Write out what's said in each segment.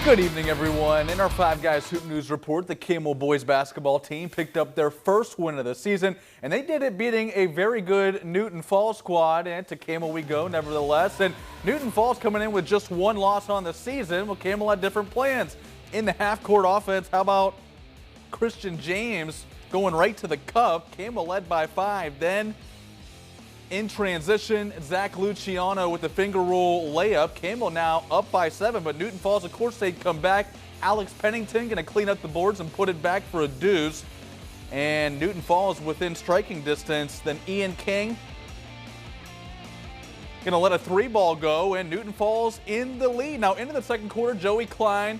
Good evening, everyone. In our Five Guys Hoop News report, the Camel boys basketball team picked up their first win of the season, and they did it beating a very good Newton Falls squad. And to Camel we go, nevertheless. And Newton Falls coming in with just one loss on the season. Well, Camel had different plans. In the half-court offense, how about Christian James going right to the cup? Camel led by 5. Then in transition, Zach Luciano with the finger roll layup. Camel now up by 7, but Newton Falls, of course, they'd come back. Alex Pennington going to clean up the boards and put it back for a deuce. And Newton Falls within striking distance. Then Ian King going to let a 3-ball go, and Newton Falls in the lead. Now into the second quarter, Joey Klein,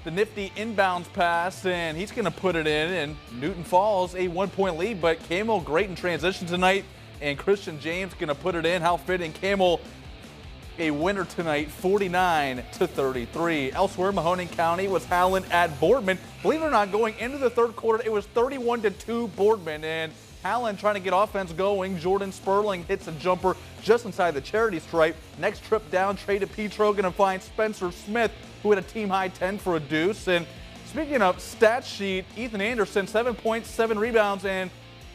the nifty inbounds pass, and he's going to put it in. And Newton Falls a 1-point lead, but Camel great in transition tonight. And Christian James going to put it in. How fitting. Camel a winner tonight, 49-33. Elsewhere, Mahoning County was Howland at Boardman. Believe it or not, going into the third quarter, it was 31-2 Boardman. And Howland trying to get offense going. Jordan Sperling hits a jumper just inside the charity stripe. Next trip down, Trey DePietro going to find Spencer Smith, who had a team-high 10 for a deuce. And speaking of stat sheet, Ethan Anderson, 7 points, 7 rebounds, and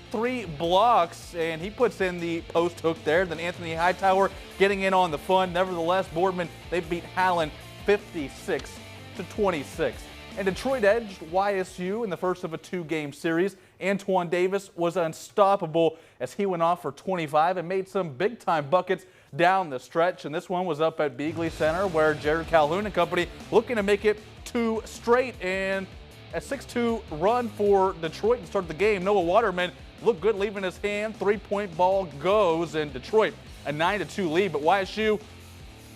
3 blocks, and he puts in the post hook there. Then Anthony Hightower getting in on the fun. Nevertheless, Boardman, they beat Howland 56-26. And Detroit edged YSU in the first of a 2-game series. Antoine Davis was unstoppable as he went off for 25 and made some big-time buckets down the stretch. And this one was up at Beagley Center, where Jared Calhoun and company looking to make it 2 straight. And a 6-2 run for Detroit to start the game. Noah Waterman looked good leaving his hand. 3-point ball goes, and Detroit a 9-2 lead. But YSU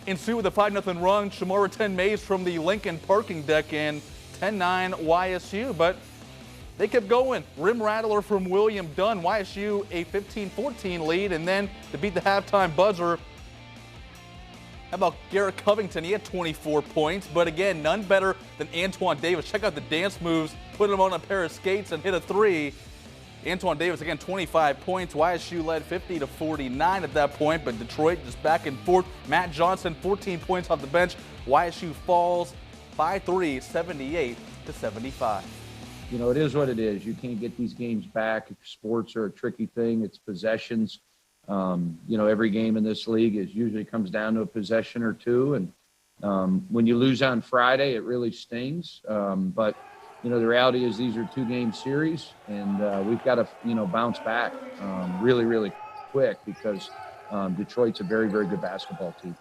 ensue with a 5-0 run. Shamara 10 Mays from the Lincoln parking deck, and 10-9 YSU. But they kept going. Rim rattler from William Dunn. YSU a 15-14 lead, and then to beat the halftime buzzer, how about Garrett Covington? He had 24 points, but again, none better than Antoine Davis. Check out the dance moves. Put him on a pair of skates and hit a 3. Antoine Davis, again, 25 points. YSU led 50-49 at that point, but Detroit just back and forth. Matt Johnson, 14 points off the bench. YSU falls by 3, 78-75. You know, it is what it is. You can't get these games back. Sports are a tricky thing. It's possessions. You know, every game in this league usually comes down to a possession or two. And when you lose on Friday, it really stings. But you know, the reality is these are 2-game series, and we've got to, you know, bounce back really, really quick, because Detroit's a very, very good basketball team.